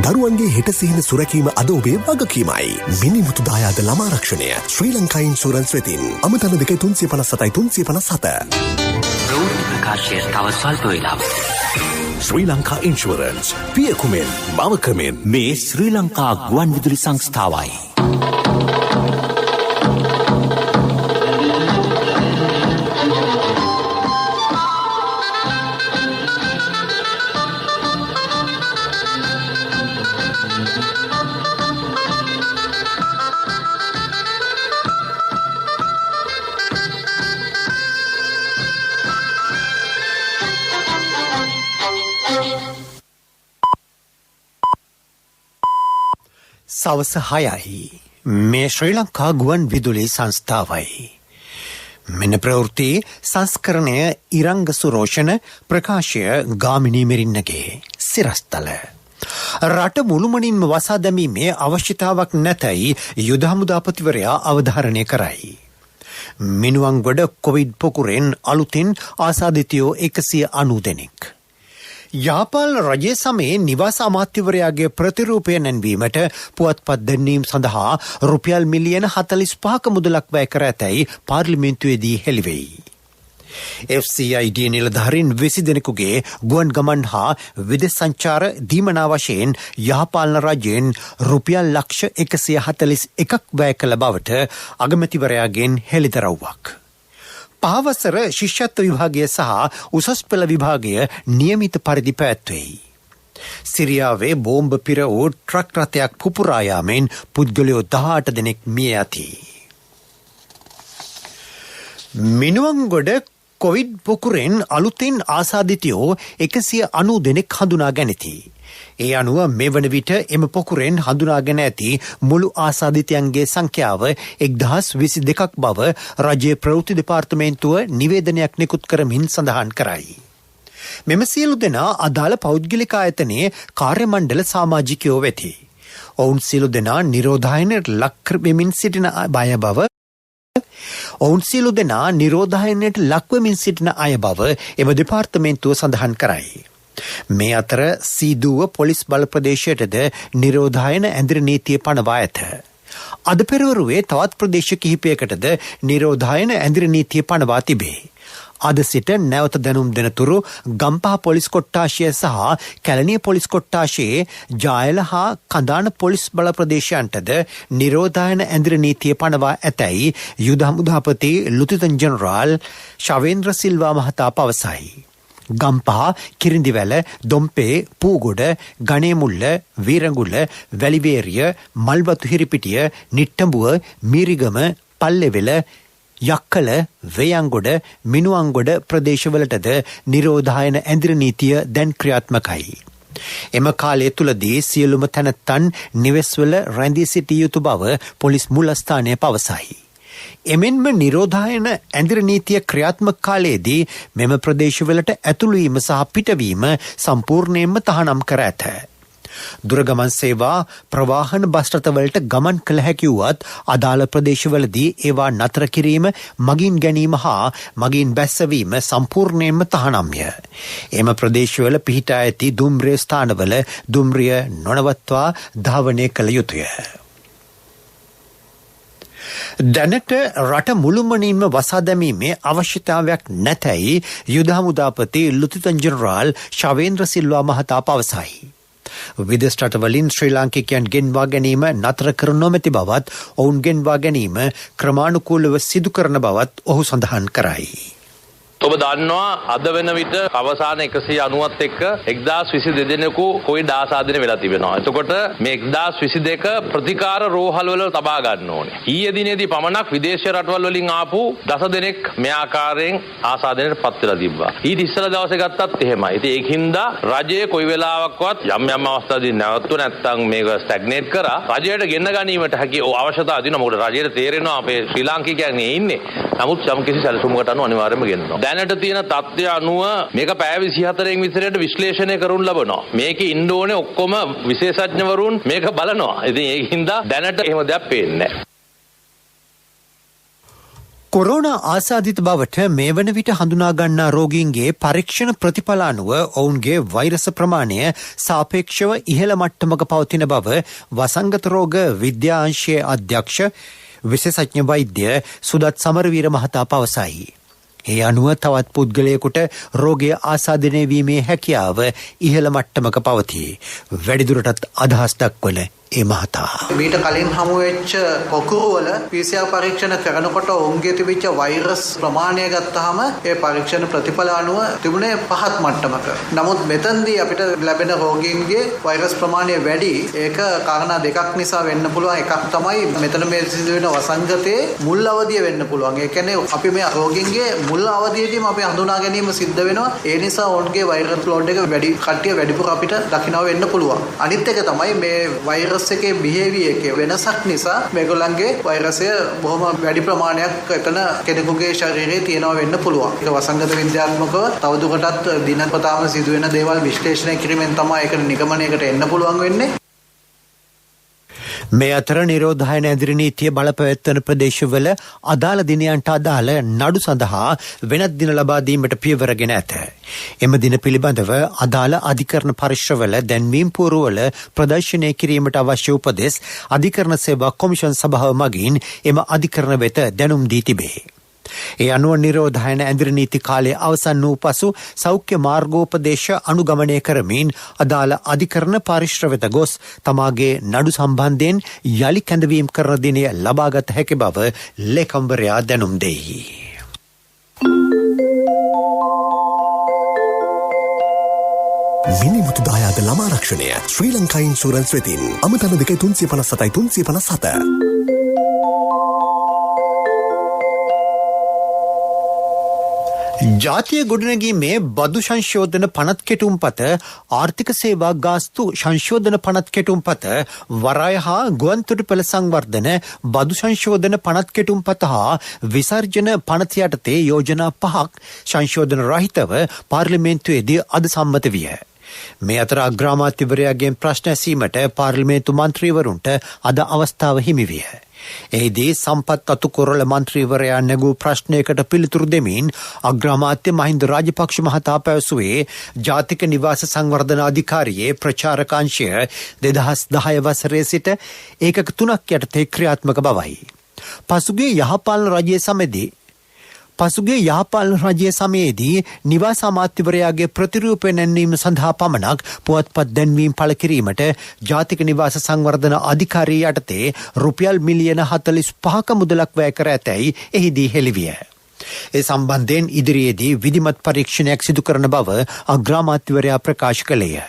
දරුවන්ගේ හෙට සිහින සුරැකීම අද ඔබේ වගකීමයි. මිනිමුතු දායාද ළමා රක්ෂණය ශ්‍රී ලංකා ඉන්ෂුරන්ස් වෙතින්. අමතන 357 357. ප්‍රවෘත්ති ප්‍රකාශය තව ස්වල්ප වේලාවක්. ශ්‍රී ලංකා ඉන්ෂුරන්ස් පියකුමෙන් මවකමෙන් මේ ශ්‍රී ලංකා ගුවන් විදුලි සංස්ථාවයි. සවස 6යි. මේ ශ්‍රී ලංකා ගුවන් විදුලි සංස්ථාවයි. මෙන්න ප්‍රවෘත්ති සංස්කරණය ඉරංග සුරෝෂණ ප්‍රකාශය ගාමිණී මෙරින්නගේ සිරස්තල. රට මුළුමනින්ම වසා දැමීමේ අවශ්‍යතාවක් නැතයි යුද හමුදාපතිවරයා අවධාරණය කරයි. මිනුවන්ගොඩ කොවිඩ් පොකුරෙන් අලුතින් ආසාදිතයෝ 190 දෙනෙක්. යාපාල් රජය සමයේ නිවාස අමාත්‍යවරයාගේ ප්‍රතිරූපය නැන්වීමට පුවත්පත් දැන්වීම සඳහා රුපියල් මිලියන 45ක මුදලක් වැය කර ඇතැයි පාර්ලිමේන්තුවේදී හෙළිවෙයි. FCID නිලධාරීන් 20 දෙනෙකුගේ ගුවන් ගමන් හා විදේශ සංචාර දීමනා වශයෙන් යහපාලන රජයෙන් රුපියල් ලක්ෂ 141ක් වැය කළ බවට අගමැතිවරයාගෙන් හෙළිදරව්වක්. පහවසර ශිෂ්‍යත්ව විභාගය සහ උසස් පෙළ විභාගය නියමිත පරිදි පැවැත්වෙයි. සිරියාවේ බෝම්බ පිර වූ ට්‍රක් රථයක් පුපුරා යාමෙන් පුද්ගලයෝ 18 දෙනෙක් මිය යති. මිනුවන්ගොඩ කොවිඩ් පොකුරෙන් අලුතින් ආසාදිතයෝ 190 දෙනෙක් හඳුනා ගැනිති. ඒ අනුව මෙවන විට එම පොකුරෙන් හඳුනාගෙන ඇති මුළු ආසාදිතයන්ගේ සංඛ්‍යාව 1022ක් බව රජයේ ප්‍රවෘත්ති දෙපාර්තමේන්තුව නිවේදනයක් නිකුත් කරමින් සඳහන් කරයි. මෙම සියලු දෙනා අදාළ පෞද්ගලික ආයතනයේ කාර්ය මණ්ඩල සමාජිකයෝ වෙති. ඔවුන් සියලු දෙනා නිරෝධායනයට ලක් වෙමින් සිටින අය බව එම දෙපාර්තමේන්තුව සඳහන් කරයි. මේ අතර සීදුව පොලිස් බල ප්‍රදේශයටද නිරෝධායන ඇඳිරි නීතිය පනවා ඇත. අද පෙරවරුවේ තවත් ප්‍රදේශ කිහිපයකටද නිරෝධායන ඇඳිරි නීතිය පනවා තිබේ. අද සිට නැවත දැනුම් දෙනතුරු ගම්පහ පොලිස් කොට්ටාශය සහ කැලණිය පොලිස් කොට්ටාශයේ ජායල හා කඳාන පොලිස් බල ප්‍රදේශයන්ටද නිරෝධායන ඇඳිරි නීතිය පනවා ඇතැයි යුද හමුදාපති ලුතිතන් ජෙනරාල් ශවේන්ද්‍ර සිල්වා මහතා පවසයි. ගම්පහ, කිරිඳිවැල, දොම්පේ, පූගොඩ, ගණේමුල්ල, වීරඟුල්ල, වැලිවේරිය, මල්වතු හිරිපිටිය, නිට්ටඹුව, මීරිගම, පල්ලෙවෙල, යක්කල, වේයන්ගොඩ, මිනුවන්ගොඩ ප්‍රදේශවලටද නිරෝධායන ඇඳිරි නීතිය දැන් ක්‍රියාත්මකයි. එම කාලය තුලදී සියලුම තැනැත්තන් නිවෙස්වල රැඳී සිටිය යුතු බව පොලිස් මුලස්ථානය පවසයි. එමෙන්ම නිරෝධායන ඇඳිරි නීතිය ක්‍රියාත්මක කාලයේදී මෙම ප්‍රදේශවලට ඇතුළුවීම සහ පිටවීම සම්පූර්ණයෙන්ම තහනම් කර ඇත. දුරගමන් සේවා ප්‍රවාහන බස් රථවලට ගමන් කළ හැකි වුවත් අදාළ ප්‍රදේශවලදී ඒවා නතර කිරීම, මගින් ගැනීම හා මගින් බැස්සවීම සම්පූර්ණයෙන්ම තහනම්ය. එම ප්‍රදේශවල පිහිටා ඇති දුම්රිය ස්ථානවල දුම්රිය නොනවත්වා ධාවනය කළ යුතුය. දැනට රට මුළුමනින්ම වසා දැමීමේ අවශ්‍යතාවයක් නැතැයි යුද හමුදාපති ලුතිතන් ජෙනරාල් ශවේන්ද්‍ර සිල්වා මහතා පවසයි. විදේශ රටවලින් ශ්‍රී ලාංකිකයන් ගෙන්වා ගැනීම නතර කර නොමැති බවත් ඔවුන් ගෙන්වා ගැනීම ක්‍රමානුකූලව සිදු කරන බවත් ඔහු සඳහන් කරයි. ඔබ දන්නවා අද වෙන විට අවසාන 190ත් එක්ක 1022 දෙනෙකු කොවිඩ් ආසාදනය වෙලා තිබෙනවා. එතකොට මේ 1022 ප්‍රතිකාර රෝහල් වල තබා ගන්න ඕනේ. ඊයේ දිනේදී පමණක් විදේශ රටවල් වලින් ආපු 10 දෙනෙක් මේ ආකාරයෙන් ආසාදනයට පත් වෙලා තිබ්බා. ඊට ඉස්සෙල්ලා දවසේ ගත්තත් එහෙමයි. ඉතින් ඒකින්ද රජයේ කොයි වෙලාවකවත් යම් යම් අවස්ථාවේදී නැවතුන නැත්තම් මේක ස්ටැග්නේට් කරා රජයට ගෙන්න ගැනීමට හැකි අවශ්‍යතාව තියෙනවා. මොකද රජයට තේරෙනවා අපේ ශ්‍රී ලාංකිකයන් ඉන්නේ. නමුත් යම් කිසි සැලසුමකට අනුව අනිවාර්යයෙන්ම ගෙන්නනවා. දැනට තියෙන තත්ත්වය අනුව මේක පැය 24න් විතරට විශ්ලේෂණය කරනු ලබනවා. මේකේ ඉන්න ඕනේ ඔක්කොම විශේෂඥවරුන් මේක බලනවා. ඉතින් ඒකින්ද දැනට එහෙම දෙයක් පේන්නේ නැහැ. කොරෝනා ආසාදිත බවට මේ වන විට හඳුනා ගන්නා රෝගීන්ගේ පරීක්ෂණ ප්‍රතිඵල අනුව ඔවුන්ගේ වෛරස ප්‍රමාණය සාපේක්ෂව ඉහළ මට්ටමක පවතින බව වසංගත රෝග විද්‍යාංශයේ අධ්‍යක්ෂ විශේෂඥ වෛද්‍ය සුදත් සමරවීර මහතා පවසයි. ඒ අනුව තවත් පුද්ගලයෙකුට රෝගය ආසාදනය වීමේ හැකියාව ඉහළ මට්ටමක පවතී. වැඩිදුරටත් අදහස් දක්වන ඒ මහතා. මීට කලින් හමුවෙච්ච කොකුරුවල PCR පරීක්ෂණ කරනකොට ඔවුන්ගේ තිබිච්ච වෛරස් ප්‍රමාණය ගත්තාම ඒ පරීක්ෂණ ප්‍රතිඵල අනුව තිබුණේ පහත් මට්ටමක. නමුත් මෙතනදී අපිට ලැබෙන රෝගීන්ගේ වෛරස් ප්‍රමාණය වැඩි. ඒක කාරණා දෙකක් නිසා වෙන්න පුළුවන්. එකක් තමයි මෙතන මේ සිදුවෙන වසංගතයේ මුල් අවධිය වෙන්න පුළුවන්. ඒ කියන්නේ අපි මේ රෝගීන්ගේ මුල් අවධියේදීම අපි හඳුනා ගැනීම සිද්ධ වෙනවා. ඒ නිසා ඔවුන්ගේ වෛරස් ලෝඩ් එක වැඩි කට්ටිය වැඩිපුර අපිට දකින්න වෙන්න පුළුවන්. අනිත් එක තමයි මේ වෛරස් එකේ බිහේවියර් එකේ වෙනසක් නිසා මේගොල්ලන්ගේ වෛරසය බොහොම වැඩි ප්‍රමාණයක් එතන කෙනෙකුගේ ශරීරයේ තියෙනවා වෙන්න පුළුවන්. ඒක වසංගත විද්‍යාත්මකව තවදුරටත් දිනපතාම සිදුවෙන දේවල් විශ්ලේෂණය කිරීමෙන් තමයි ඒකට නිගමනයකට එන්න පුළුවන් වෙන්නේ. මේ අතර නිරෝධායන ඇදිරි නීතිය බලපැවැත්වන ප්‍රදේශවල අදාළ දිනයන්ට අදාළ නඩු සඳහා වෙනත් දින ලබා දීමට පියවරගෙන ඇත. එම දින පිළිබඳව අදාළ අධිකරණ පරිශ්‍රවල දැන්වීම් පුවරුවල ප්‍රදර්ශනය කිරීමට අවශ්‍ය උපදෙස් අධිකරණ සේවා කොමිෂන් සභාව මගින් එම අධිකරණ වෙත දැනුම් දී තිබේ. ඒ අනුව නිරෝධායන ඇඳිරි නීති කාලය අවසන් වූ පසු සෞඛ්‍ය මාර්ගෝපදේශ අනුගමනය කරමින් අදාළ අධිකරණ පරිශ්‍ර වෙත ගොස් තමාගේ නඩු සම්බන්ධයෙන් යළි කැඳවීම් කරන දිනය ලබාගත හැකි බව ලේකම්වරයා දැනුම් දෙයි. මිනිමුතු දායාද ළමාරක්ෂණය ශ්‍රී ලංකා ඉන්ෂුරන්ස් වෙතින් අමතන 357 ජාතිය ගොඩනැගීමේ බදු සංශෝධන පනත් කෙටුම්පත ආර්ථික සේවා ගාස්තු සංශෝධන පනත් කෙටුම්පත වරාය හා ගුවන්තොටුපළ සංවර්ධන බදු සංශෝධන පනත් කෙටුම්පත හා විසර්ජන පනත යටතේ යෝජනා 5ක් සංශෝධන රහිතව පාර්ලිමේන්තුවේදී අද සම්මත විය. මේ අතර අග්‍රාමාත්‍යවරයාගෙන් ප්‍රශ්න ඇසීමට පාර්ලිමේන්තු මන්ත්‍රීවරුන්ට අද අවස්ථාව හිමි විය. එහිදී සම්පත් අතුකොරළ මන්ත්‍රීවරයා නැගූ ප්‍රශ්නයකට පිළිතුරු දෙමින් අග්‍රාමාත්‍ය මහින්ද රාජපක්ෂ මහතා පැවසුවේ ජාතික නිවාස සංවර්ධන අධිකාරියේ ප්‍රචාරකාංශය 2010 වසරේ සිට ඒකක 3ක් යටතේ ක්‍රියාත්මක බවයි. පසුගිය යහපාලන රජයේ සමයේදී නිවාස අමාත්‍යවරයාගේ ප්‍රතිරූපය නැන්වීම සඳහා පමණක් පුවත්පත් දැන්වීම් පළ කිරීමට ජාතික නිවාස සංවර්ධන අධිකාරිය යටතේ රුපියල් මිලියන 45ක මුදලක් වැය කර ඇතැයි එහිදී හෙළිවිය. ඒ සම්බන්ධයෙන් ඉදිරියේදී විධිමත් පරීක්ෂණයක් සිදු කරන බව අග්‍රාමාත්‍යවරයා ප්‍රකාශ කළේය.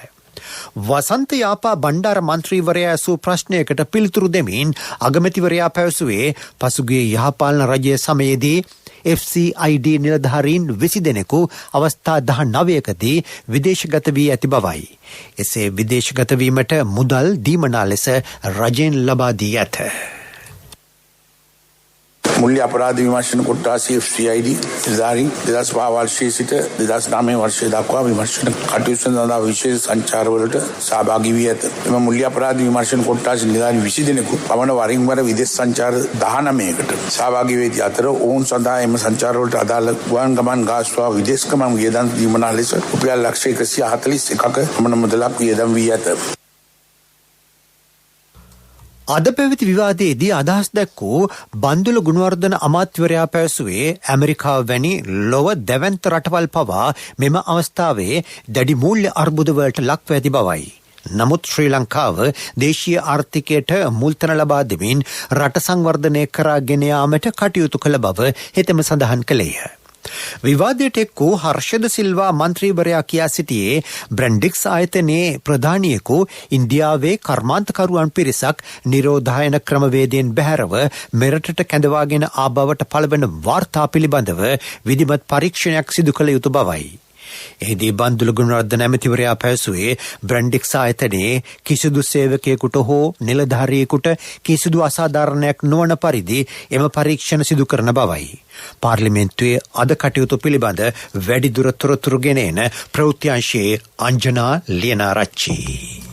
වසන්ත යාපා බණ්ඩාර මන්ත්‍රීවරයා ඇසූ ප්‍රශ්නයකට පිළිතුරු දෙමින් අගමැතිවරයා පැවසුවේ පසුගිය යහපාලන රජයේ සමයේදී FCID නිලධාරීන් 20 දෙනෙකු අවස්ථා 19කදී විදේශගත වී ඇති බවයි. එසේ විදේශගත වීමට මුදල් දීමනා ලෙස රජයෙන් ලබා දී ඇත. මුල්‍ය අපරාධ විමර්ශන කොට්ටාසී FCID නිලධාරීන් 2005 වර්ෂයේ සිට 2009 වර්ෂය දක්වා විමර්ශන කටයුතු සඳහා විශේෂ සංචාරවලට සහභාගී වී ඇත. එම මුල්‍ය අපරාධ විමර්ශන කොට්ටාසී නිලධාරීන් 20 දෙනෙකු පමණ වරින් වර විදේශ සංචාර 19කට සහභාගී වී අතර ඔවුන් සඳහා එම සංචාරවලට අදාළ ගුවන් ගමන් ගාස්තු විදේශ ගමන් වියදම් දීමනා ලෙස රුපියල් ලක්ෂ 141ක පමණ මුදලක් වියදම් වී ඇත. අද පැවති විවාදයේදී අදහස් දැක්වූ බන්දුල ගුණවර්ධන අමාත්‍යවරයා පැවසුවේ ඇමරිකාව වැනි ලොව දැවැන්ත රටවල් පවා මෙම අවස්ථාවේ දැඩි මූල්‍ය අර්බුදවලට ලක්ව ඇති බවයි. නමුත් ශ්‍රී ලංකාව දේශීය ආර්ථිකයට මුල්තැන ලබා දෙමින් රට සංවර්ධනය කරාගෙන යාමට කටයුතු කළ බව හෙතෙම සඳහන් කළේය. විවාදයට එක්වූ හර්ෂද සිල්වා මන්ත්‍රීවරයා කියා සිටියේ බ්‍රැන්ඩික්ස් ආයතනයේ ප්‍රධානියෙකු ඉන්දියාවේ කර්මාන්තකරුවන් පිරිසක් නිරෝධායන ක්‍රමවේදයෙන් බැහැරව මෙරටට කැඳවාගෙන ආ බවට පළවන වාර්තා පිළිබඳව විධිමත් පරීක්ෂණයක් සිදු කළ යුතු බවයි. එහිදී බන්දුල ගුණවර්ධන ඇමතිවරයා පැවසුවේ බ්‍රැන්ඩික්ස් ආයතනයේ කිසිදු සේවකයෙකුට හෝ නිලධාරියෙකුට කිසිදු අසාධාරණයක් නොවන පරිදි එම පරීක්ෂණ සිදු කරන බවයි. පාර්ලිමේන්තුවේ අද කටයුතු පිළිබඳ වැඩිදුර තොරතුරු ගෙන එන ප්‍රවෘත්ති අංශයේ අංජනා ලියනාරච්චි.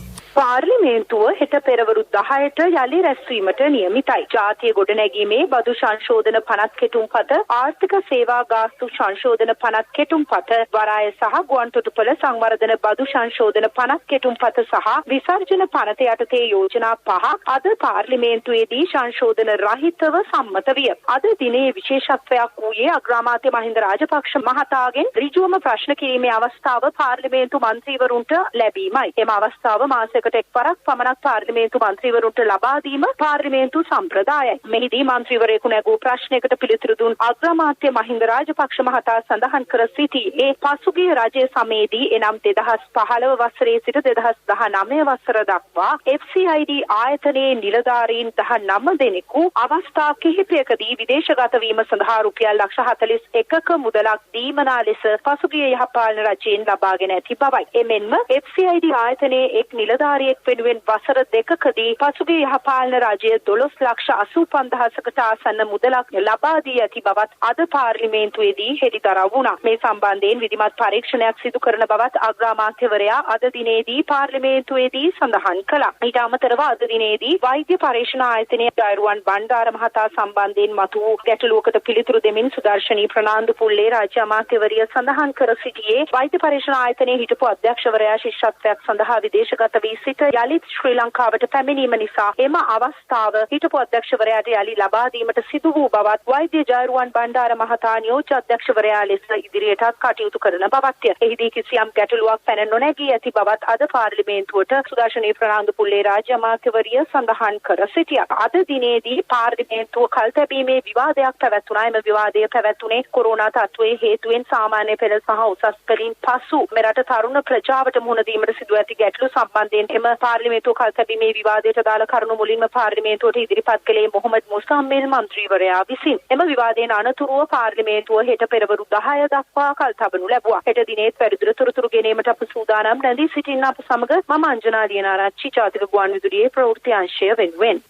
පාර්ලිමේන්තුව හෙට පෙරවරු 10ට යලි රැස්වීමට නියමිතයි. ජාතිය ගොඩනැගීමේ බදු සංශෝධන පනත් කෙටුම්පත, ආර්ථික සේවා ගාස්තු සංශෝධන පනත් කෙටුම්පත, වරාය සහ ගුවන්තොටුපළ සංවර්ධන බදු සංශෝධන පනත් කෙටුම්පත සහ විසර්ජන පනත යටතේ යෝජනා 5 අද පාර්ලිමේන්තුවේදී සංශෝධන රහිතව සම්මත විය. අද දිනේ විශේෂත්වයක් වූයේ අග්‍රාමාත්‍ය මහින්ද රාජපක්ෂ මහතාගෙන් ඍජුවම ප්‍රශ්න කිරීමේ අවස්ථාව පාර්ලිමේන්තු මන්ත්‍රීවරුන්ට ලැබීමයි. එම අවස්ථාව මාසයකට එක්වරක් පමණක් පාර්ලිමේන්තු මන්ත්‍රීවරුන්ට ලබා දීම පාර්ලිමේන්තු සම්ප්‍රදායයි. මෙහිදී මන්ත්‍රීවරයෙකු නැගූ ප්‍රශ්නයකට පිළිතුරු දුන් අග්‍රාමාත්‍ය මහින්ද රාජපක්ෂ මහතා සඳහන් කර සිටියේ පසුගිය රජය සමයේදී එනම් 2015 වසරේ සිට 2019 වසර දක්වා FCID ආයතනයේ නිලධාරීන් 19 දෙනෙකු අවස්ථා කිහිපයකදී විදේශගත වීම සඳහා රුපියල් 41ක මුදලක් දීමනා ලෙස පසුගිය යහපාලන රජයෙන් ලබාගෙන ඇති බවයි. එමෙන්ම FCID ආයතනයේ එක් නිලධාරියෙක් වෙනුවෙන් වසර දෙකකදී පසුගිය යහපාලන රජය 12,85,000කට ආසන්න මුදලක් ලබා දී ඇති බවත් අද පාර්ලිමේන්තුවේදී හෙළිදරව් වුණා. මේ සම්බන්ධයෙන් විධිමත් පරීක්ෂණයක් සිදු කරන බවත් අග්‍රාමාත්‍යවරයා අද දිනේදී පාර්ලිමේන්තුවේදී සඳහන් කළා. ඊට අමතරව අද දිනේදී වෛද්‍ය පරීක්ෂණ ආයතනයේ ජයරුවන් බණ්ඩාර මහතා සම්බන්ධයෙන් මතු වූ ගැටලුවකට පිළිතුරු දෙමින් සුදර්ශනී ප්‍රනාන්දු පුල්ලේ රාජ්‍ය අමාත්‍යවරිය සඳහන් කර සිටියේ වෛද්‍ය පරීක්ෂණ ආයතනයේ හිටපු අධ්‍යක්ෂවරයා ශිෂ්‍යත්වයක් සඳහා විදේශගත වී සිට යලිත් ශ්‍රී ලංකාවට පැමිණීම නිසා එම අවස්ථාව හිටපු අධ්‍යක්ෂවරයාට යලි ලබා දීමට සිදු වූ බවත් වෛද්‍ය ජයරුවන් බණ්ඩාර මහතා නියෝජ්‍ය අධ්‍යක්ෂවරයා ලෙස ඉදිරියටත් කටයුතු කරන බවත්ය. එහිදී කිසියම් ගැටලුවක් පැන නොනැගී ඇති බවත් අද පාර්ලිමේන්තුවට සුදර්ශනී ප්‍රනාන්දු පුල්ලේ රාජ්‍ය අමාත්‍යවරිය සඳහන් කර සිටියා. අද දිනේදී පාර්ලිමේන්තුව කල්තැබීමේ විවාදයක් පැවැත්ුණා. එම විවාදය පැවැත්ුණේ කොරෝනා තත්ත්වයේ හේතුවෙන් සාමාන්‍ය පෙළ සහ උසස් පෙළින් පසු මෙරට තරුණ ප්‍රජාවට මුහුණ දීමට සිදු ඇති ගැටලු සම්බන්ධයෙන් එම පාර්ලිමේන්තුව කල්තැබීමේ විවාදයට දාලා කරුණු මුලින්ම පාර්ලිමේන්තුවට ඉදිරිපත් කළේ මොහොමඩ් මුසම්මෙල් මන්ත්‍රීවරයා විසින්. එම විවාදයෙන් අනතුරුව පාර්ලිමේන්තුව හෙට පෙරවරු 10 දක්වා කල්තබනු ලැබුවා. හෙට දිනේත් වැඩිදුර තොරතුරු ගෙනීමට අප සූදානම් රැඳී සිටින්න අප සමග මම අංජනා ලියනාරච්චි ජාතික ගුවන්විදුලියේ ප්‍රවෘත්ති අංශය වෙනුවෙන්.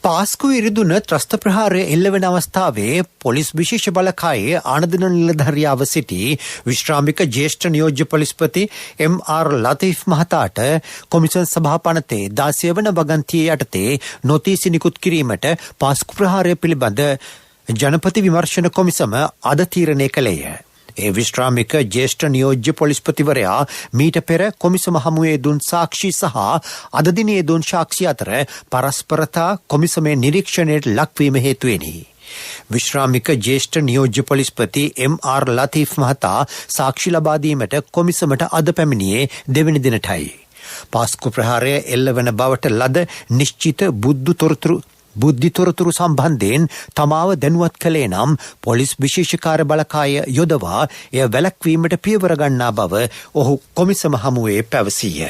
පාස්කු ඉරිදුන ත්‍රස්ත ප්‍රහාරය එල්ලවෙන අවස්ථාවේ පොලිස් විශේෂ බලකායේ ආනදන නිලධාරියාව සිටි විශ්‍රාමික ජ්‍යෙෂ්ඨ නියෝජ්‍ය පොලිස්පති MR ලතීෆ් මහතාට කොමිසම් සභා පනතේ 16 වන වගන්තියේ යටතේ නොතීසි නිකුත් කිරීමට පාස්කු ප්‍රහාරය පිළිබඳ ජනපති විමර්ශන කොමිසම අද තීරණය කළේය. ඒ විශ්‍රාමික ජ්‍යෙෂ්ඨ නියෝජ්‍ය පොලිස්පතිවරයා මීට පෙර කොමිසම හමුවේ දුන් සාක්ෂි සහ අද දිනේ දුන් සාක්ෂි අතර පරස්පරතා කොමිසමේ නිරීක්ෂණයට ලක්වීම හේතුවෙනි. විශ්‍රාමික ජ්‍යෙෂ්ඨ නියෝජ්‍ය පොලිස්පති MR ලතීෆ් මහතා සාක්ෂි ලබා දීමට කොමිසමට අද පැමිණියේ දෙවැනි දිනටයි. පාස්කු ප්‍රහාරය එල්ලවන බවට ලද නිශ්චිත බුද්ධි තොරතුරු සම්බන්ධයෙන් තමාව දැනුවත් කළේ නම් පොලිස් විශේෂකාර බලකාය යොදවා එය වැළැක්වීමට පියවර ගන්නා බව ඔහු කොමිසම හමුවේ පැවසීය.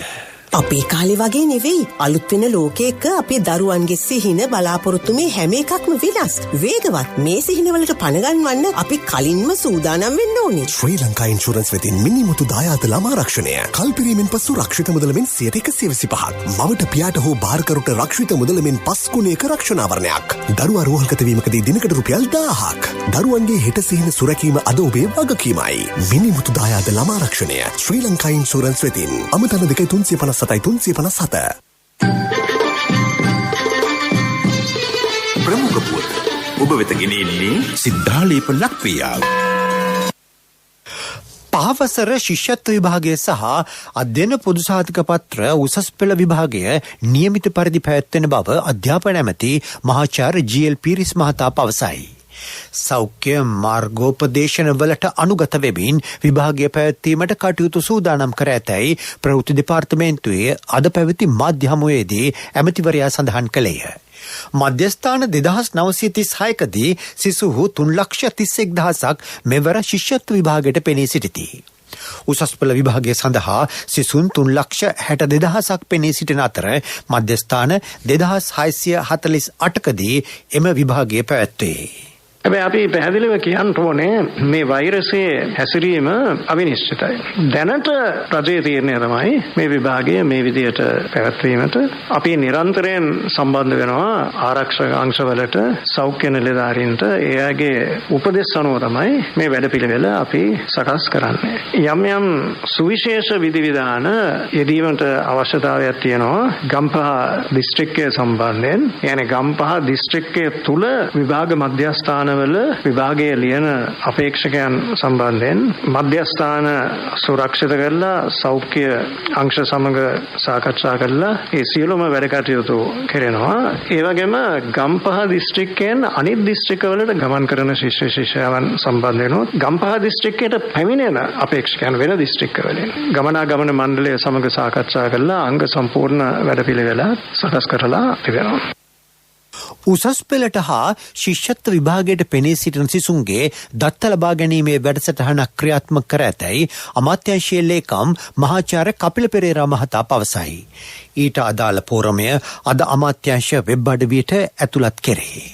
අපේ කාලේ වගේ නෙවෙයි. අලුත් වෙන ලෝකයක අපේ දරුවන්ගේ සිහින බලාපොරොත්තු මේ හැම එකක්ම වෙනස්. වේගවත්. මේ සිහිනවලට පණගන්වන්න අපි කලින්ම සූදානම් වෙන්න ඕනේ. ශ්‍රී ලංකා ඉන්ෂුරන්ස් වෙතින් මිනිමුතු දායාද ළමා රක්ෂණය. කල්පිරීමෙන් පසු රක්ෂිත මුදලෙන් 125%. මවට පියාට හෝ බාරකරුට රක්ෂිත මුදලෙන් 5 ගුණයක රක්ෂණාවරණයක්. දරුවා රෝහල්ගත වීමකදී දිනකට රුපියල් 1000ක්. දරුවන්ගේ හෙට සිහින සුරැකීම අද ඔබේ වගකීමයි. මිනිමුතු දායාද ළමා රක්ෂණය. ශ්‍රී ලංකා ඉන්ෂුරන්ස් වෙතින් අමතන 2357 357. ප්‍රමුඛ පුවත් ඔබ වෙත ගෙනෙන්නේ සිද්ධාලේප ලක්වියා. පහවසර ශිෂ්‍යත්ව විභාගය සහ අධ්‍යයන පොදු සහතික පත්‍ර උසස් පෙළ විභාගය නියමිත පරිදි පැවැත්වෙන බව අධ්‍යාපන ඇමති මහාචාර්ය GL පීරිස් මහතා පවසයි. සෞඛ්‍ය මාර්ගෝපදේශනවලට අනුගත වෙමින් විභාගය පැවැත්වීමට කටයුතු සූදානම් කර ඇතැයි ප්‍රවෘත්ති දෙපාර්තමේන්තුවේ අද පැවති මාධ්‍ය හමුවේදී ඇමතිවරයා සඳහන් කළේය. මධ්‍යස්ථාන 2936කදී සිසුහු 3,31,000ක් මෙවර ශිෂ්‍යත්ව විභාගයට පෙනී සිටිති. උසස් පෙළ විභාගය සඳහා සිසුන් 3,62,000ක් පෙනී සිටින අතර මධ්‍යස්ථාන 2,648කදී එම විභාගය පැවැත්වේ. හැබැයි අපි පැහැදිලිව කියන්න ඕනේ මේ වෛරසයේ හැසිරීම අවිනිශ්චිතයි. දැනට රජයේ තීරණය තමයි මේ විභාගය මේ විදියට පැවැත්වීමට අපි නිරන්තරයෙන් සම්බන්ධ වෙනවා ආරක්ෂක අංශවලට, සෞඛ්‍ය නිලධාරීන්ට. එයාගේ උපදෙස් අනුව තමයි මේ වැඩපිළිවෙල අපි සකස් කරන්නේ. යම් යම් සුවිශේෂ විධිවිධාන යෙදීමට අවශ්‍යතාවයක් තියෙනවා ගම්පහ දිස්ත්‍රික්කයේ සම්බන්ධයෙන්. يعني ගම්පහ දිස්ත්‍රික්කයේ තුල විභාග මධ්‍යස්ථාන වල විභාගයේ ලියන අපේක්ෂකයන් සම්බන්ධයෙන් මධ්‍යස්ථාන සුරක්ෂිත කරලා සෞඛ්‍ය අංශ සමග සාකච්ඡා කරලා ඒ සියලුම වැඩ කටයුතු කරනවා. ඒ වගේම ගම්පහ දිස්ත්‍රික්කයෙන් අනිත් දිස්ත්‍රික්කවලට ගමන් කරන ශිෂ්‍ය ශිෂ්‍යාවන් සම්බන්ධ වෙනවා. ගම්පහ දිස්ත්‍රික්කයට පැමිණෙන අපේක්ෂකයන් වෙන දිස්ත්‍රික්කවලින් ගමනාගමන මණ්ඩලය සමග සාකච්ඡා කරලා අංග සම්පූර්ණ වැඩපිළිවෙල සකස් කරලා තිබෙනවා. උසස් පෙළට හා ශිෂ්‍යත්ව විභාගයට පෙනී සිටින සිසුන්ගේ දත්ත ලබා ගැනීමේ වැඩසටහනක් ක්‍රියාත්මක කර ඇතැයි අමාත්‍යාංශයේ ලේකම් මහාචාර්ය කපිල පෙරේරා මහතා පවසයි. ඊට අදාළ පෝරමය අද අමාත්‍යාංශ වෙබ් අඩවියට ඇතුළත් කෙරේ.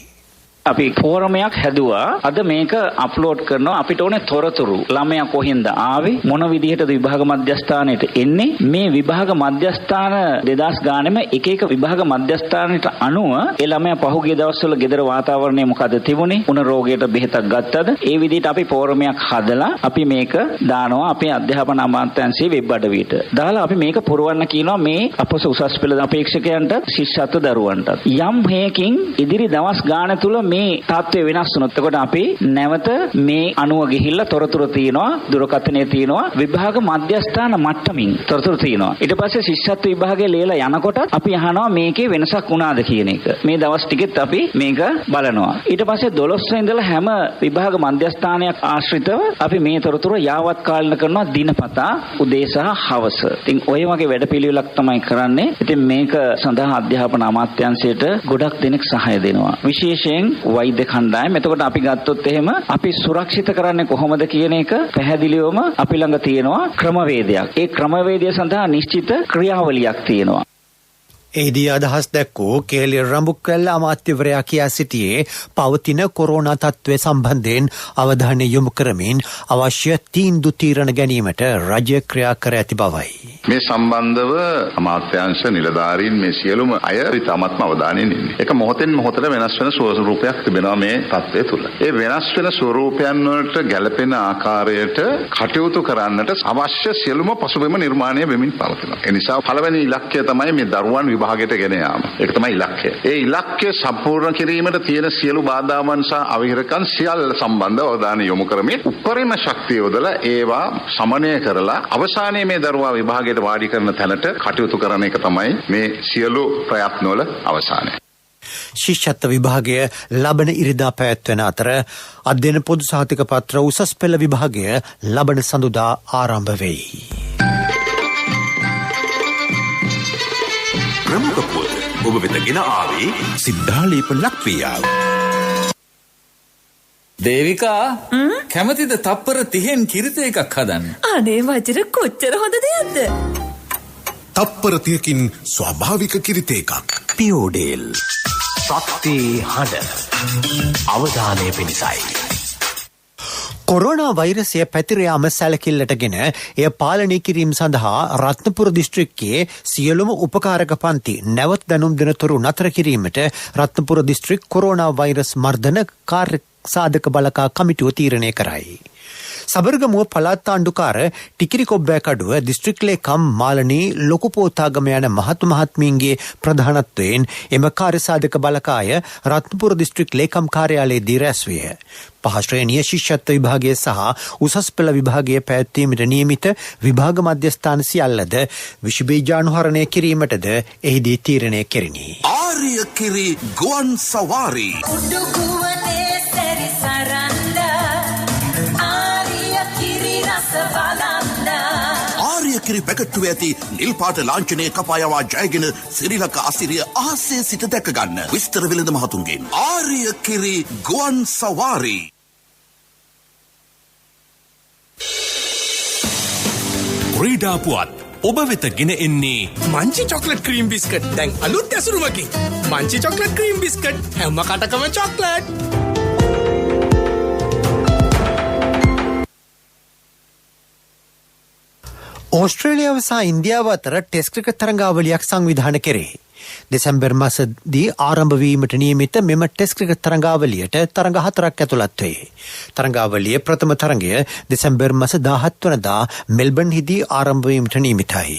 අපි ෆෝරමයක් හැදුවා. අද මේක අප්ලෝඩ් කරනවා. අපිට ඕනේ තොරතුරු. ළමයා කොහෙන්ද ආවේ? මොන විදිහටද විභාග මධ්‍යස්ථානයට එන්නේ? මේ විභාග මධ්‍යස්ථාන 2000 ගානෙම එක එක විභාග මධ්‍යස්ථානයට අනුව ඒ ළමයා පහුගිය දවස්වල ගෙදර වාතාවරණය මොකද තිබුණේ? උණ රෝගයට බෙහෙතක් ගත්තද? ඒ විදිහට අපි ෆෝරමයක් හදලා අපි මේක දානවා අපේ අධ්‍යාපන අමාත්‍යාංශයේ වෙබ් අඩවියට. දාලා අපි මේක පුරවන්න කියනවා මේ අපොස උසස් පෙළ අපේක්ෂකයන්ට, ශිෂ්‍යත්ව දරුවන්ට. යම් හේකින් ඉදිරි දවස් ගාන තුල මේ තත්ත්වය වෙනස් වුණොත් එතකොට අපි නැවත මේ අණුව ගිහිල්ලා තොරතුරු තියෙනවා, දුරකථනය තියෙනවා, විභාග මධ්‍යස්ථාන මට්ටමින් තොරතුරු තියෙනවා. ඊට පස්සේ ශිෂ්‍යත්ව විභාගයේ ලියලා යනකොට අපි අහනවා මේකේ වෙනසක් වුණාද කියන එක. මේ දවස් ටිකෙත් අපි මේක බලනවා. ඊට පස්සේ 12 ඉඳලා හැම විභාග මධ්‍යස්ථානයක් ආශ්‍රිතව අපි මේ තොරතුරු යාවත් කාලීන කරනවා දිනපතා උදේ සහ හවස. ඉතින් ඔය වගේ වැඩපිළිවෙලක් තමයි කරන්නේ. ඉතින් මේක සඳහා අධ්‍යාපන අමාත්‍යාංශයට ගොඩක් දෙනෙක් සහාය දෙනවා. විශේෂයෙන් වෛද්‍ය කණ්ඩායම. එතකොට අපි ගත්තොත් එහෙම අපි සුරක්ෂිත කරන්නේ කොහොමද කියන එක පැහැදිලිවම අපි ළඟ තියෙනවා ක්‍රමවේදයක්. ඒ ක්‍රමවේදය සඳහා නිශ්චිත ක්‍රියාවලියක් තියෙනවා. එහිදී අදහස් දැක්වූ කේලිය රඹුක්වැල්ල අමාත්‍යවරයා කියා සිටියේ පවතින කොරෝනා තත්ත්වය සම්බන්ධයෙන් අවධානය යොමු කරමින් අවශ්‍ය තීන්දුව තීරණ ගැනීමට රජය ක්‍රියා කර ඇති බවයි. මේ සම්බන්ධව අමාත්‍යාංශ නිලධාරීන් මේ සියලුම අය ඉතාමත්ම අවධානයෙන් ඉන්නේ. ඒක මොහොතෙන් මොහොතට වෙනස් වෙන ස්වරූපයක් තිබෙනවා මේ තත්ත්වය තුළ. ඒ වෙනස් වෙන ස්වරූපයන් වලට ගැළපෙන ආකාරයට කටයුතු කරන්නට අවශ්‍ය සියලුම පසුබිම නිර්මාණය වෙමින් පවතිනවා. ඒ නිසා පළවෙනි ඉලක්කය තමයි මේ දරුවන් විභාගයට ගෙන යාම. ඒක තමයි ඉලක්කය. ඒ ඉලක්කය සම්පූර්ණ කිරීමට තියෙන සියලු බාධාවන් සහ අවහිරකම් සියල්ල සම්බන්ධව අවධානය යොමු කරමින් උපරිම ශක්තිය යොදලා ඒවා සමනය කරලා අවසානයේ මේ දරුවා විභාගයට වාඩි කරන තැනට කටයුතු කරන එක තමයි මේ සියලු ප්‍රයත්නවල අවසානය. ශිෂ්‍යත්ව විභාගය ලබන ඉරිදා පැවැත්වෙන අතර අධ්‍යයන පොදු සහතික පත්‍ර උසස් පෙළ විභාගය ලබන සඳුදා ආරම්භ වෙයි. ප්‍රමුඛ පොත් ඔබ වෙතගෙන ආවේ සිද්ධාලේප ලක්වියාව. දේවිකා කැමතිද තප්පර 30න් කිරිත එකක් හදන්න? අනේ වජිර කොච්චර හොඳ දෙයක්ද? තප්පර 30කින් ස්වාභාවික කිරිත එකක්. පියෝඩේල් ශක්ති හඬ අවධානය පිණිසයි. කොරෝනා වෛරසය පැතිර යාම සැලකිල්ලටගෙන එය පාලනය කිරීම සඳහා රත්නපුර දිස්ත්‍රික්කයේ සියලුම උපකාරක පන්ති නැවත දැනුම් දෙනතුරු නතර කිරීමට රත්නපුර දිස්ත්‍රික් කොරෝනා වෛරස් මර්ධන කාර්ය සාධක බලකා කමිටුව තීරණය කරයි. සබරගමුව පළාත් ආණ්ඩුකාර ටිකිරි කොබ්බෑකඩුව දිස්ත්‍රික් ලේකම් මාලනී ලොකු පෝතාගම යන මහත්මීන්ගේ ප්‍රධානත්වයෙන් එම කාර්යසාධක බලකාය රත්නපුර දිස්ත්‍රික් ලේකම් කාර්යාලයේදී රැස්විය. 5 ශ්‍රේණිය ශිෂ්‍යත්ව විභාගය සහ උසස් පෙළ විභාගය පැවැත්වීමට නියමිත විභාග මධ්‍යස්ථාන සියල්ලද විෂ බීජානුහරණය කිරීමටද එහිදී තීරණය කෙරිණි. ආර්ය කිරි ගුවන් සවාරි ආර්යකිරි පැකට්ටුව ඇති නිල් පාට ලාංඡනය කපායවා ජයගෙන සිරිලක අසිරිය ආසේ සිට දැක ගන්න. විස්තර වෙළඳ මහතුන්ගෙන් ආර්යකිරි ගුවන් සවාරි. ක්‍රීඩා පුවත් ඔබ වෙත ගෙන එන්නේ මංචි චොක්ලට් ක්‍රීම් බිස්කට්. දැන් අලුත් ඇසුරුමකින් මංචි චොක්ලට් ක්‍රීම් බිස්කට් හැම කටකම චොක්ලට්. ඕස්ට්‍රේලියාව සහ ඉන්දියාව අතර ටෙස්ට් ක්‍රිකට් තරඟාවලියක් සංවිධානය කෙරේ. දෙසැම්බර් මාසදී ආරම්භ වීමට නියමිත මෙම ටෙස්ට් ක්‍රිකට් තරඟාවලියට තරඟ 4ක් ඇතුළත් වේ. තරඟාවලියේ ප්‍රථම තරඟය දෙසැම්බර් මාස 17 වනදා මෙල්බර්න්හිදී ආරම්භ වීමට නියමිතයි.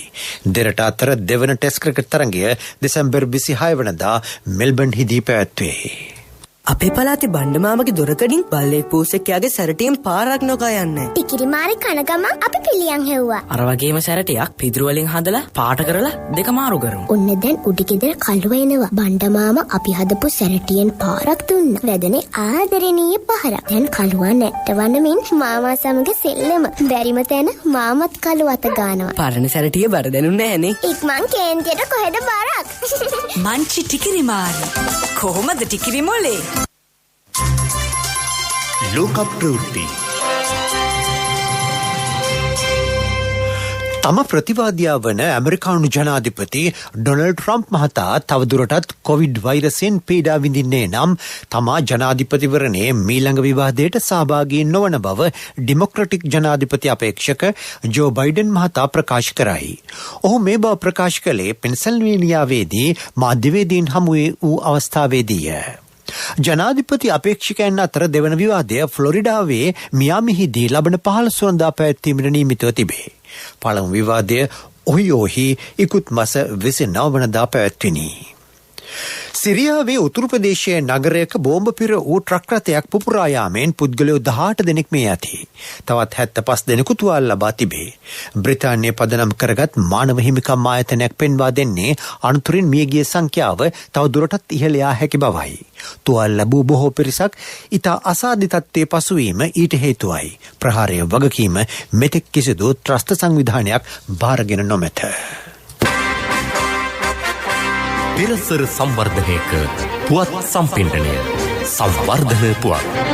දෙරට අතර දෙවන ටෙස්ට් ක්‍රිකට් තරඟය දෙසැම්බර් 26 වනදා මෙල්බර්න්හිදී පැවැත්වේ. අපේ පළාතේ බණ්ඩමාමගේ දොරකඩින් බල්ලෙක් පූසෙක් යාගේ සැරටියෙන් පාරක් නොකා යන්නේ. ටිකිරිමාරි කන ගමන් අපි පිළියම් හෙව්වා. අර වගේම සැරටියක් පිදුරු වලින් හදලා පාට කරලා දෙක මාරු කරමු. ඔන්න දැන් උඩිගෙදර කළුව එනවා. බණ්ඩමාම අපි හදපු සැරටියෙන් පාරක් දුන්නා. වැදනේ ආදරණීය පහරක්. දැන් කළුවා නැට්ටවන්නමින් මාමා සමග සෙල්ලම. බැරිම තැන මාමත් කළුව අත ගන්නවා. පරණ සැරටිය බර දැනුන්නේ නැහනේ. ඉක්මන් කේන්තියට කොහෙද බරක්? මංචි ටිකිරිමාරි. කොහොමද ටිකිරි මොලේ? ලෝක ප්‍රවෘත්ති. තම ප්‍රතිවාදියා වන ඇමරිකානු ජනාධිපති ඩොනල්ඩ් ට්‍රම්ප් මහතා තවදුරටත් කොවිඩ් වෛරසයෙන් පීඩා විඳින්නේ නම් තමා ජනාධිපතිවරණයේ මීළඟ විවාදයට සහභාගී නොවන බව ඩෙමොක්‍රටික් ජනාධිපති අපේක්ෂක ජෝ බයිඩන් මහතා ප්‍රකාශ කරයි. ඔහු මේ බව ප්‍රකාශ කළේ පෙන්සල්වේනියාවේදී මාධ්‍යවේදීන් හමුවේ වූ අවස්ථාවේදීය. ජනාධිපති අපේක්ෂකයන් අතර දෙවන විවාදය ෆ්ලොරිඩාවේ මියාමිහිදී ලබන 15 වනදා පැවැත්වීමට නියමිතව තිබේ. පළමු විවාදය ඔහියෝහි ඉකුත් මාස 29 වනදා පැවැත්විනි. සිරියාවේ උතුරු ප්‍රදේශයේ නගරයක බෝම්බ පිර වූ ට්‍රක් රථයක් පුපුරා යාමෙන් පුද්ගලයෝ 18 දෙනෙක් මිය ඇති. තවත් 75 දෙනෙකු තුවාල ලබා තිබේ. බ්‍රිතාන්‍යය පදනම් කරගත් මානව හිමිකම් ආයතනයක් පෙන්වා දෙන්නේ අනතුරින් මියගිය සංඛ්‍යාව තව දුරටත් ඉහළ යා හැකි බවයි. තුවාල ලැබූ බොහෝ පිරිසක් ඉතා අසාධ්‍ය තත්ත්වයේ පසුවීම ඊට හේතුවයි. ප්‍රහාරයේ වගකීම මෙතෙක් කිසිදු ත්‍රස්ත සංවිධානයක් බාරගෙන නොමැත. පෙරසර සංවර්ධනයක පුවත් සම්පින්ඩනය සංවර්ධන පුවත්.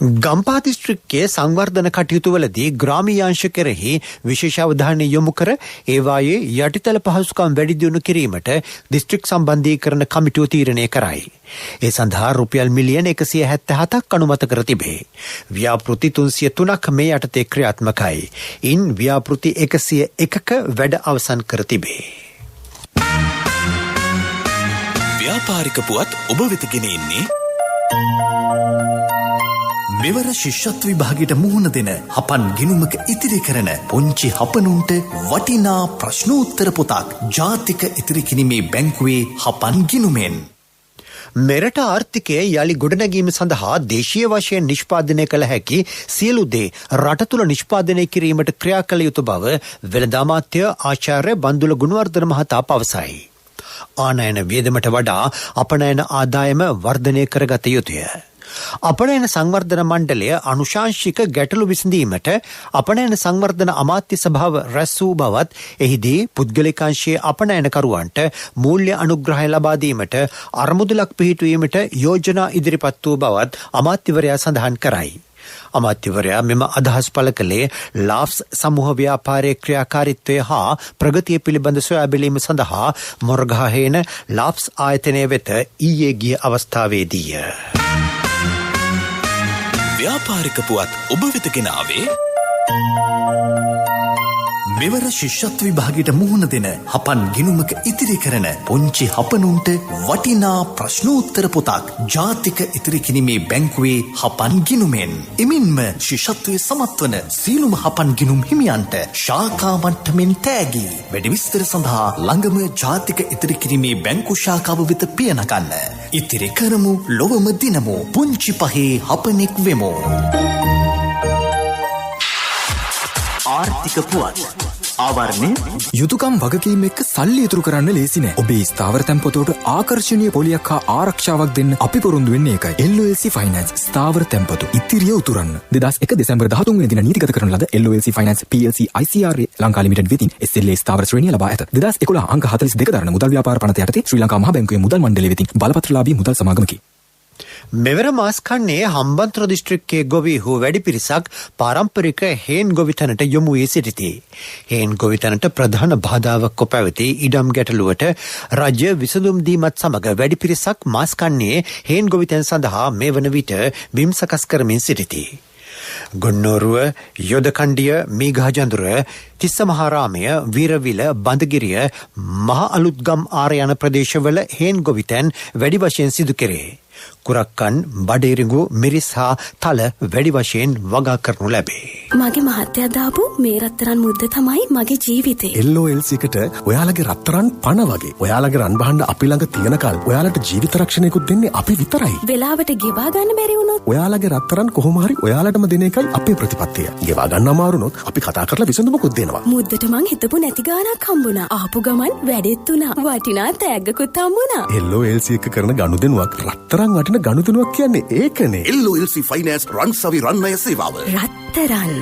ගම්පහ දිස්ත්‍රික්කයේ සංවර්ධන කටයුතුවලදී ග්‍රාමීයාංශ කෙරෙහි විශේෂ අවධානය යොමු කර ඒවායේ යටිතල පහසුකම් වැඩි දියුණු කිරීමට දිස්ත්‍රික් සම්බන්ධීකරණ කමිටුව තීරණය කරයි. ඒ සඳහා රුපියල් මිලියන 177ක් අනුමත කර තිබේ. ව්‍යාපෘති 303ක් මේ යටතේ ක්‍රියාත්මකයි. ඉන් ව්‍යාපෘති 101ක වැඩ අවසන් කර තිබේ. ව්‍යාපාරික පුවත් ඔබ වෙත ගෙන එන්නේ මෙවර ශිෂ්‍යත්ව විභාගයට මුහුණ දෙන හපන් ගිණුමක ඉතිරි කරන පුංචි හපනුන්ට වටිනා ප්‍රශ්නෝත්තර පොතක් ජාතික ඉතිරි කිරීමේ බැංකුවේ හපන් ගිණුමෙන්. මෙරට ආර්ථිකය යළි ගොඩනැගීම සඳහා දේශීය වශයෙන් නිෂ්පාදනය කළ හැකි සියලු දේ රට තුළ නිෂ්පාදනය කිරීමට ක්‍රියා කළ යුතු බව වෙළඳ අමාත්‍ය ආචාර්ය බන්දුල ගුණවර්ධන මහතා පවසයි. ආනයන වියදමට වඩා අපනයන ආදායම වර්ධනය කරගත යුතුය. අපනයන සංවර්ධන මණ්ඩලය අනුශාංශික ගැටලු විසඳීමට අපනයන සංවර්ධන අමාත්‍ය සභාව රැස් වූ බවත් එහිදී පුද්ගලිකාංශයේ අපනයනකරුවන්ට මූල්‍ය අනුග්‍රහය ලබා දීමට අරමුදලක් පිහිටුවීමට යෝජනා ඉදිරිපත් වූ බවත් අමාත්‍යවරයා සඳහන් කරයි. අමාත්‍යවරයා මෙම අදහස් පළ කළේ ලාෆ්ස් සමූහ ව්‍යාපාරයේ ක්‍රියාකාරීත්වය හා ප්‍රගතිය පිළිබඳ සොයා බැලීම සඳහා මොරගහහේන ලාෆ්ස් ආයතනය වෙත ඊයේ ගිය අවස්ථාවේදීය. ව්‍යාපාරික පුවත් ඔබ වෙත ගෙන ආවේ මෙවර ශිෂ්‍යත්ව විභාගයට මුහුණ දෙන හපන් ගිණුමක ඉතිරි කරන පුංචි හපනුන්ට වටිනා ප්‍රශ්නෝත්තර පොතක් ජාතික ඉතිරි කිරීමේ බැංකුවේ හපන් ගිණුමෙන්. එමින්ම ශිෂ්‍යත්වයේ සමත් වන සීලුම හපන් ගිණුම් හිමියන්ට ශාඛා මට්ටමින් තෑගි. වැඩි විස්තර සඳහා ළඟම ජාතික ඉතිරි කිරීමේ බැංකු ශාඛාව වෙත පිය නගන්න. ඉතිරි කරමු ලොවම දිනමු පුංචි පහේ හපනෙක් වෙමු. ආර්ථික පුවත් ආවරණය යුතුයකම් වගකීම් එක්ක සල්ලි ඉතුරු කරන්න ලේසි නෑ. ඔබේ ස්ථාවර තැන්පතට ආකර්ෂණීය පොලියක් හා ආරක්ෂාවක් දෙන්න අපි පොරොන්දු වෙන්නේ ඒකයි. LOLC Finance ස්ථාවර තැන්පතු ඉතිරිය උතුරන්න. 2001 දෙසැම්බර් 13 වෙනි දින නීතිගත කරන ලද LOLC Finance PLC ICRA Lanka limited වෙතින් SLA ස්ථාවර ශ්‍රේණිය ලබා ඇත. 2011 අංක 42 දරන මුදල් ව්‍යාපාර පනත යටතේ ශ්‍රී ලංකා මහ බැංකුවේ මුදල් මණ්ඩලය වෙතින් බලපත්‍රලාභී මුදල් සමාගමකි. මෙවර මාස්කන්නේ හම්බන්තොට දිස්ත්‍රික්කයේ ගොවීහු වැඩි පිරිසක් පාරම්පරික හේන් ගොවිතැනට යොමු වී සිටිති. හේන් ගොවිතැනට ප්‍රධාන බාධාවක් කොට පැවති ඉඩම් ගැටලුවට රජය විසඳුම් දීමත් සමග වැඩි පිරිසක් මාස්කන්නේ හේන් ගොවිතැන් සඳහා මේ වන විට බිම් සකස් කරමින් සිටිති. ගොන්නෝරුව යොදකණ්ඩිය මීගහජඳුර තිස්සමහාරාමය වීරවිල බඳගිරිය මහ අලුත්ගම් ආර යන ප්‍රදේශවල හේන් ගොවිතැන් වැඩි වශයෙන් සිදු කෙරේ. කුරක්කන් බඩේරිඟු මිරිස් හා තල වැඩි වශයෙන් වගා කරනු ලැබේ. මගේ මහත්තයා දාපු මේ රත්තරන් මුද්ද තමයි මගේ ජීවිතේ. LOLC එකට ඔයාලගේ රත්තරන් පණ වගේ. ඔයාලගේ රන් බහන්න අපි ළඟ තියෙනකල් ඔයාලට ජීවිත රක්ෂණයකුත් දෙන්නේ අපි විතරයි. වෙලාවට ගෙවා ගන්න බැරි වුණොත් ඔයාලගේ රත්තරන් කොහොම හරි ඔයාලටම දෙන එකයි අපේ ප්‍රතිපත්තිය. ගෙවා ගන්න අමාරුනොත් අපි කතා කරලා විසඳුමකුත් දෙනවා. මුද්දට මං හිතපු නැති ගාණක් හම්බුණා. ආපු ගමන් වැඩෙත් උනා. වටිනා තෑග්ගකුත් හම්බුණා. LOLC එක කරන ගනුදෙනුවක් රත්තරන් වටින ගනුදෙනුවක් කියන්නේ ඒකනේ. LOLC ෆයිනෑන්ස් රන්සවි රන්මය සේවාව. රත්තරන්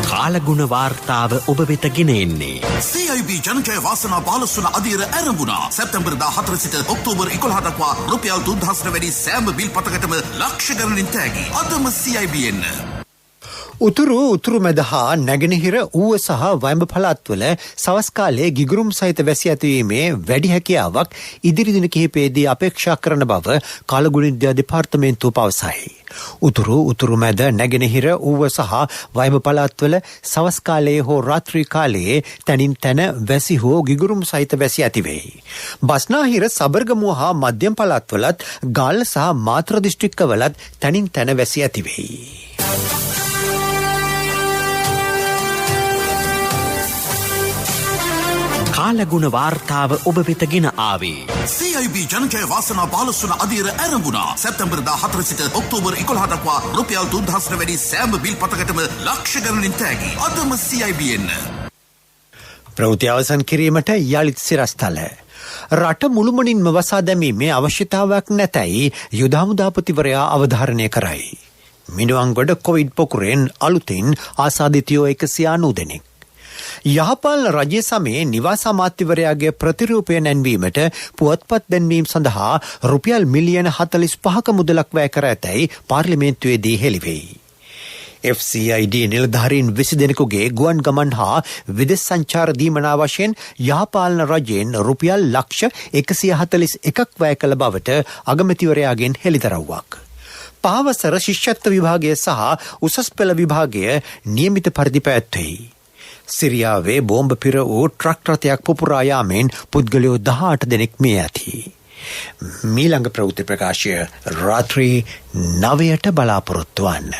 කාලගුණ වාර්තාව ඔබ වෙත ගෙන එන්නේ. CIB ජනජය වාසනා බාලසුන අධීර ඇරඹුණා. සැප්තැම්බර් 14 සිට ඔක්තෝබර් 11 දක්වා රුපියල් 3000 වැඩි සෑම බිල් පතකටම ලක්ෂ ගණනින් තෑගි. අදම CIB එන්න. උතුරු මැද හා නැගෙනහිර ඌව සහ වයඹ පළාත්වල සවස් කාලයේ ගිගුරුම් සහිත වැසි ඇතිවීමේ වැඩි හැකියාවක් ඉදිරි දින කිහිපයේදී අපේක්ෂා කරන බව කාලගුණවිද්‍යා දෙපාර්තමේන්තුව පවසයි. උතුරු මැද නැගෙනහිර ඌව සහ වයඹ පළාත්වල සවස් කාලයේ හෝ රාත්‍රී කාලයේ තනින් තන වැසි හෝ ගිගුරුම් සහිත වැසි ඇතිවෙයි. බස්නාහිර සබර්ගමුව හා මධ්‍යම පළාත්වලත් ගාල්ල සහ මාතර දිස්ත්‍රික්කවලත් තනින් තන වැසි ඇතිවෙයි. කාලගුණ වාර්තාව ඔබ වෙත ගෙන ආවේ. CIB ජනජය වාසනා බාලසුන අධීර ඇරඹුණා. සැප්තැම්බර් 14 සිට ඔක්තෝබර් 11 දක්වා රුපියල් 3000 වැඩි සෑම බිල් පතකටම ලක්ෂ ගණනින් තෑගි. අදම CIB එන්න. ප්‍රවෘත්ති අවසන් කිරීමට යළිත් සිරස්තල. රට මුළුමනින්ම වසා දැමීමේ අවශ්‍යතාවයක් නැතැයි යුද හමුදාපතිවරයා අවධාරණය කරයි. මිනුවන්ගොඩ කොවිඩ් පොකුරෙන් අලුතින් ආසාදිතයෝ 190 දෙනෙක්. යහපාලන රජය සමයේ නිවාස අමාත්‍යවරයාගේ ප්‍රතිරූපය නැන්වීමට පුවත්පත් දැන්වීම සඳහා රුපියල් මිලියන 45ක මුදලක් වැය කර ඇතැයි පාර්ලිමේන්තුවේදී හෙළිවෙයි. FCID නිලධාරීන් 20 දෙනෙකුගේ ගුවන් ගමන් හා විදෙස් සංචාර දීමනා වශයෙන් යහපාලන රජයෙන් රුපියල් ලක්ෂ 141ක් වැය කළ බවට අගමැතිවරයාගෙන් හෙළිදරව්වක්. පහවසර ශිෂ්‍යත්ව විභාගය සහ උසස් පෙළ විභාගය නියමිත පරිදි පැවැත්වෙයි. සිරියාවේ බෝම්බ පිර වූ ට්‍රක් රථයක් පුපුරා යාමෙන් පුද්ගලයෝ 18 දෙනෙක් මිය ඇති. මීළඟ ප්‍රවෘත්ති ප්‍රකාශය රාත්‍රී 9ට බලාපොරොත්තු වන්න.